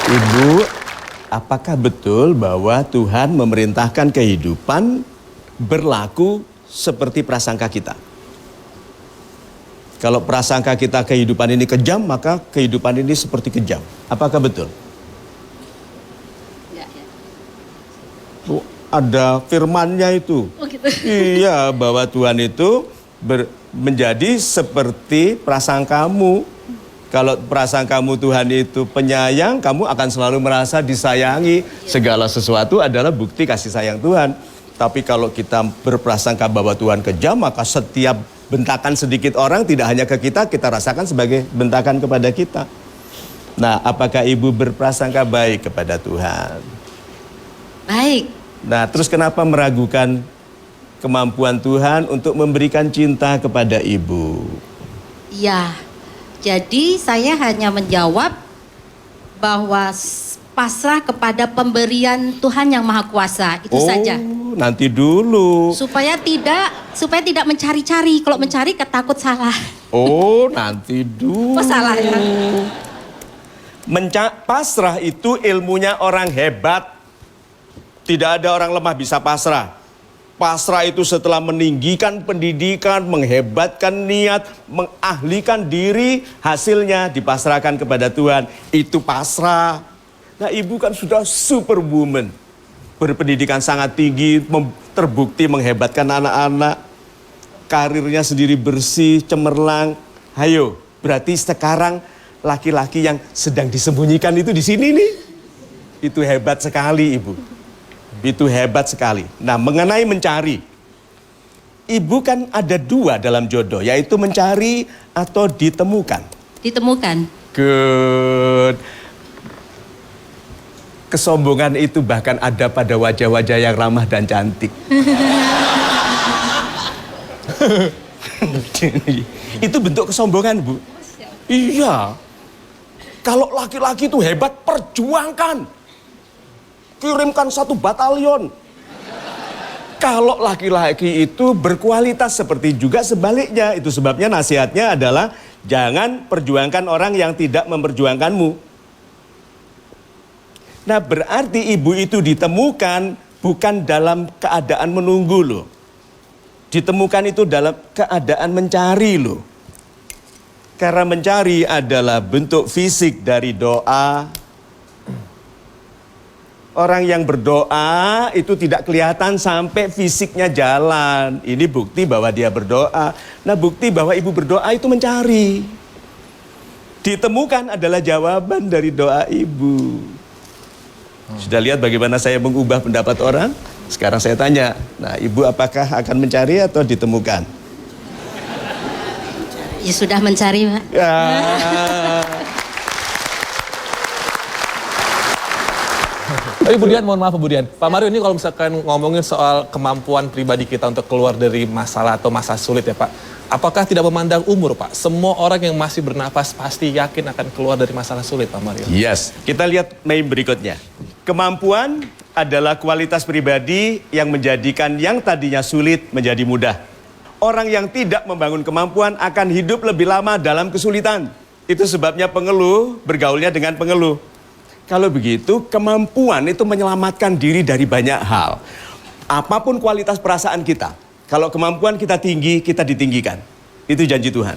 Ibu, apakah betul bahwa Tuhan memerintahkan kehidupan berlaku seperti prasangka kita? Kalau prasangka kita kehidupan ini kejam, maka kehidupan ini seperti kejam. Apakah betul? Ya, ya. Ada firmannya itu. Oh gitu. Iya, bahwa Tuhan itu menjadi seperti prasangkamu. Kalau prasangkamu Tuhan itu penyayang, kamu akan selalu merasa disayangi. Segala sesuatu adalah bukti kasih sayang Tuhan. Tapi kalau kita berprasangka bahwa Tuhan kejam, maka setiap bentakan sedikit orang tidak hanya ke kita, kita rasakan sebagai bentakan kepada kita. Nah, apakah ibu berprasangka baik kepada Tuhan? Baik. Nah, terus kenapa meragukan kemampuan Tuhan untuk memberikan cinta kepada ibu? Ya, jadi saya hanya menjawab bahwa pasrah kepada pemberian Tuhan yang Maha Kuasa, itu saja. Nanti dulu. Supaya tidak mencari-cari. Kalau mencari ketakut salah. Oh, nanti dulu. Oh, salah ya. Pasrah itu ilmunya orang hebat. Tidak ada orang lemah bisa pasrah. Pasrah itu setelah meninggikan pendidikan, menghebatkan niat, mengahlikan diri, hasilnya dipasrahkan kepada Tuhan. Itu pasrah. Nah, ibu kan sudah superwoman. Berpendidikan sangat tinggi, terbukti menghebatkan anak-anak. Karirnya sendiri bersih, cemerlang. Hayo, berarti sekarang laki-laki yang sedang disembunyikan itu di sini nih. Itu hebat sekali, ibu. Itu hebat sekali. Nah, mengenai mencari. Ibu kan ada dua dalam jodoh, yaitu mencari atau ditemukan. Ditemukan. Good. Kesombongan itu bahkan ada pada wajah-wajah yang ramah dan cantik. Itu bentuk kesombongan, Bu. Iya. Kalau laki-laki itu hebat, perjuangkan. Kirimkan 1 batalion. Kalau laki-laki itu berkualitas seperti juga sebaliknya. Itu sebabnya nasihatnya adalah jangan perjuangkan orang yang tidak memperjuangkanmu. Nah, berarti ibu itu ditemukan bukan dalam keadaan menunggu loh. Ditemukan itu dalam keadaan mencari loh. Karena mencari adalah bentuk fisik dari doa. Orang yang berdoa itu tidak kelihatan sampai fisiknya jalan. Ini bukti bahwa dia berdoa. Nah, bukti bahwa ibu berdoa itu mencari. Ditemukan adalah jawaban dari doa ibu. Sudah lihat bagaimana saya mengubah pendapat orang? Sekarang saya tanya, nah ibu apakah akan mencari atau ditemukan? Ya sudah mencari, Pak. Ya. Tapi Bu Dian, mohon maaf Bu Dian. Pak Mario, ini kalau misalkan ngomongin soal kemampuan pribadi kita untuk keluar dari masalah atau masa sulit ya Pak. Apakah tidak memandang umur Pak? Semua orang yang masih bernafas pasti yakin akan keluar dari masalah sulit Pak Mario. Yes, kita lihat meme berikutnya. Kemampuan adalah kualitas pribadi yang menjadikan yang tadinya sulit menjadi mudah. Orang yang tidak membangun kemampuan akan hidup lebih lama dalam kesulitan. Itu sebabnya pengeluh bergaulnya dengan pengeluh. Kalau begitu, kemampuan itu menyelamatkan diri dari banyak hal. Apapun kualitas perasaan kita, kalau kemampuan kita tinggi, kita ditinggikan. Itu janji Tuhan.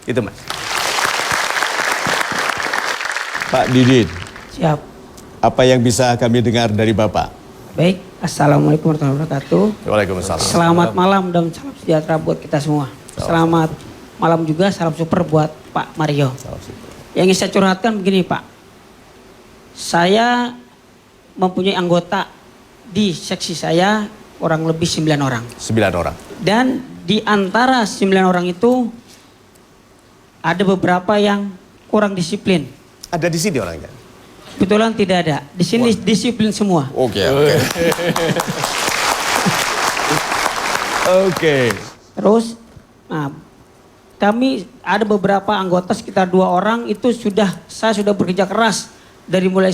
Itu Mas. Pak Didin. Siap. Apa yang bisa kami dengar dari Bapak? Baik, Assalamualaikum warahmatullahi wabarakatuh. Waalaikumsalam. Selamat malam dan salam sejahtera buat kita semua. Selamat malam juga, salam super buat Pak Mario. Yang ingin saya curhatkan begini Pak. Saya mempunyai anggota di seksi saya kurang lebih 9 orang. 9 orang. Dan di antara 9 orang itu ada beberapa yang kurang disiplin. Ada di sini orangnya? Kebetulan tidak ada. Di sini disiplin semua. Oke. Oke. Terus, nah, kami ada beberapa anggota sekitar 2 orang itu saya sudah bekerja keras dari mulai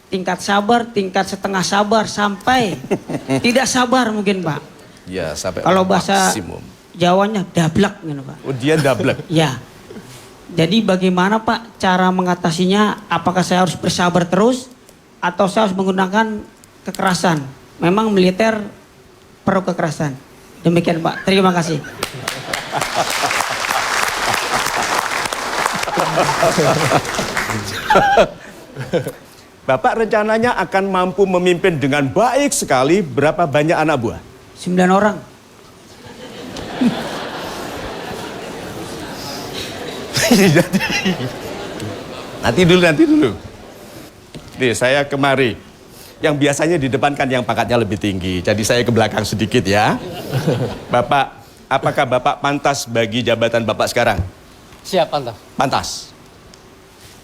tingkat setengah sabar sampai tidak sabar mungkin Pak. Ya, sampai kalau bahasa maksimum. Jawanya dablek gitu Pak. Oh, dia dablek. Ya. Jadi bagaimana Pak cara mengatasinya? Apakah saya harus bersabar terus atau saya harus menggunakan kekerasan? Memang militer perlu kekerasan. Demikian Pak. Terima kasih. Bapak rencananya akan mampu memimpin dengan baik sekali berapa banyak anak buah? 9 orang. Nanti dulu. Nih, saya kemari. Yang biasanya di depan kan yang pangkatnya lebih tinggi. Jadi saya ke belakang sedikit ya. Bapak, apakah Bapak pantas bagi jabatan Bapak sekarang? Siap, pantas. Pantas.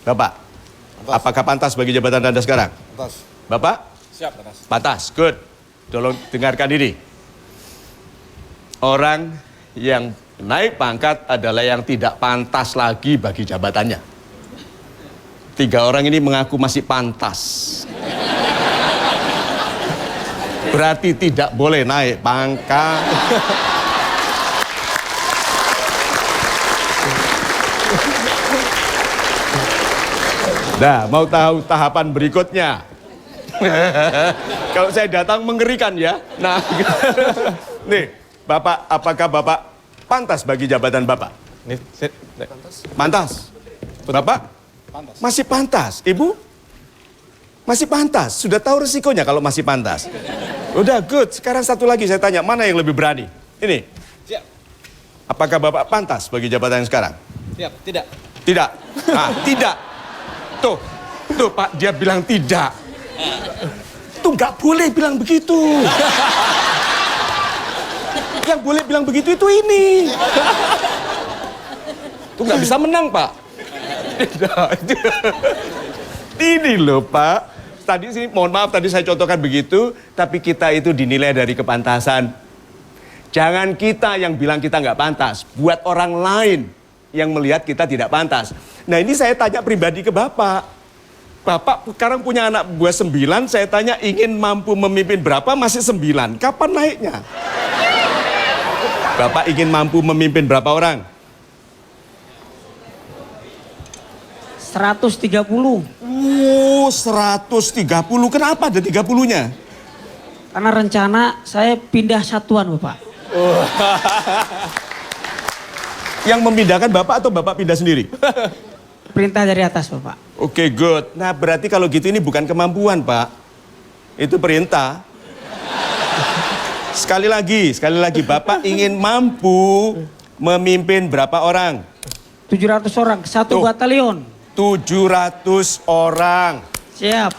Bapak, apakah pantas bagi jabatan Anda sekarang? Pantas. Bapak? Siap, Mas. Pantas, good. Tolong dengarkan ini. Orang yang naik pangkat adalah yang tidak pantas lagi bagi jabatannya. 3 orang ini mengaku masih pantas. Berarti tidak boleh naik pangkat. Nah, mau tahu tahapan berikutnya? Kalau saya datang mengerikan ya. Nah, nih, Bapak, apakah Bapak pantas bagi jabatan Bapak? Ini, Pantas. Bapak? Pantas. Masih pantas. Ibu? Masih pantas. Sudah tahu resikonya kalau masih pantas. Udah, good. Sekarang satu lagi saya tanya, mana yang lebih berani? Ini. Siap. Apakah Bapak pantas bagi jabatan yang sekarang? Siap, tidak. Tidak. Ah, tidak. Tuh Pak, dia bilang tidak. Tuh nggak boleh bilang begitu. Yang boleh bilang begitu itu ini. Tuh nggak bisa menang, Pak. Tidak. Ini loh, Pak. Tadi sih, mohon maaf tadi saya contohkan begitu, tapi kita itu dinilai dari kepantasan. Jangan kita yang bilang kita nggak pantas, buat orang lain yang melihat kita tidak pantas. Nah, ini saya tanya pribadi ke Bapak. Bapak sekarang punya anak buah 9, saya tanya ingin mampu memimpin berapa, masih 9. Kapan naiknya? Bapak ingin mampu memimpin berapa orang? 130. 130. Kenapa ada 30-nya? Karena rencana saya pindah satuan Bapak. Yang memindahkan Bapak atau Bapak pindah sendiri? Perintah dari atas Bapak. Oke, good. Nah, berarti kalau gitu ini bukan kemampuan, Pak. Itu perintah. Sekali lagi, Bapak ingin mampu memimpin berapa orang? 700 orang, satu Tuh. batalion. 700 orang. Siap.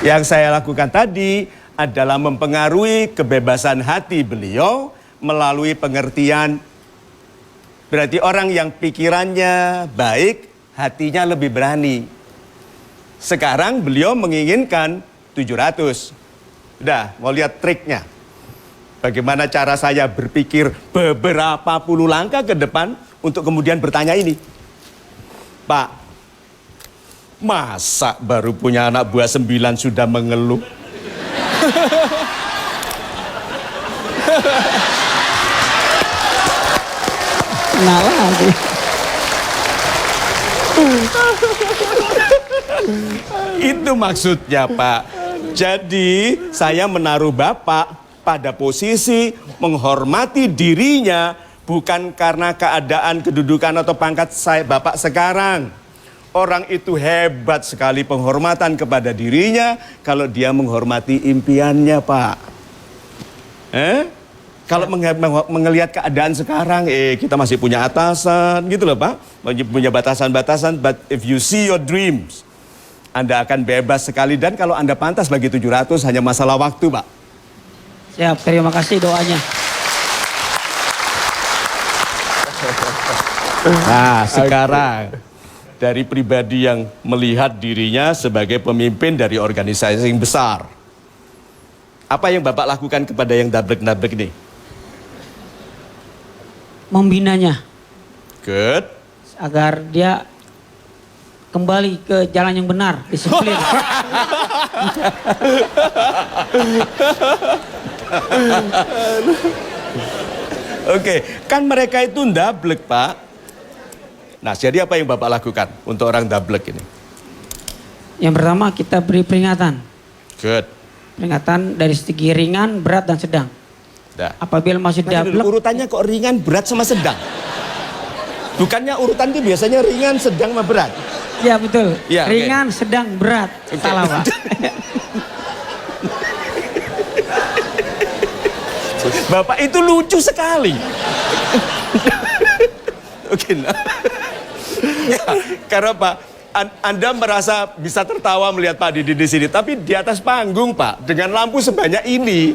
Yang saya lakukan tadi adalah mempengaruhi kebebasan hati beliau melalui pengertian. Berarti orang yang pikirannya baik, hatinya lebih berani. Sekarang beliau menginginkan 700. Udah, mau lihat triknya. Bagaimana cara saya berpikir beberapa puluh langkah ke depan untuk kemudian bertanya ini. Pak, masa baru punya anak buah 9 sudah mengeluh? Nah lagi. Itu maksudnya, Pak. Jadi saya menaruh Bapak pada posisi menghormati dirinya bukan karena keadaan kedudukan atau pangkat saya Bapak sekarang. Orang itu hebat sekali penghormatan kepada dirinya kalau dia menghormati impiannya, Pak. Kalau melihat keadaan sekarang, kita masih punya atasan, gitu loh, Pak. Punya batasan-batasan, but if you see your dreams, Anda akan bebas sekali. Dan kalau Anda pantas bagi 700, hanya masalah waktu, Pak. Siap, terima kasih doanya. Nah, sekarang dari pribadi yang melihat dirinya sebagai pemimpin dari organisasi yang besar, apa yang Bapak lakukan kepada yang dablek-dablek ini? Membinanya Good. agar dia kembali ke jalan yang benar, disiplin. Oke, kan mereka itu ndablek, Pak. Nah, jadi apa yang Bapak lakukan untuk orang ndablek ini? Yang pertama kita beri peringatan. Good. Peringatan dari segi ringan, berat dan sedang. Nah. Apabila masih Nanti dulu, dablek, urutannya kok ringan, berat sama sedang? Bukannya urutan itu biasanya ringan, sedang, sama berat? ya betul. Ya, oke. Ringan, sedang, berat. Oke. Salah Pak. Bapak itu lucu sekali. Oke, nah. Ya, karena Pak, Anda merasa bisa tertawa melihat Pak Didi di sini, tapi di atas panggung Pak, dengan lampu sebanyak ini,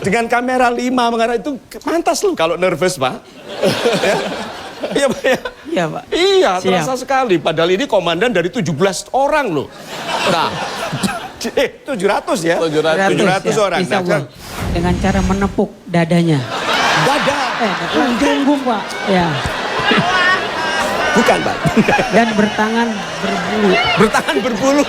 dengan kamera 5, mengarah itu pantas loh kalau nervous Pak. Ya. Iya Pak ya? Iya Pak. Iya, Siap. terasa sekali. Padahal ini komandan dari 17 orang loh. Nah, 700 ya? 700 orang. Bisa, Nah, Bang. Dengan cara menepuk dadanya. dada. Punggung Pak. Ya. Bukan Pak. Dan bertangan berbulu. Bertahan berbulu.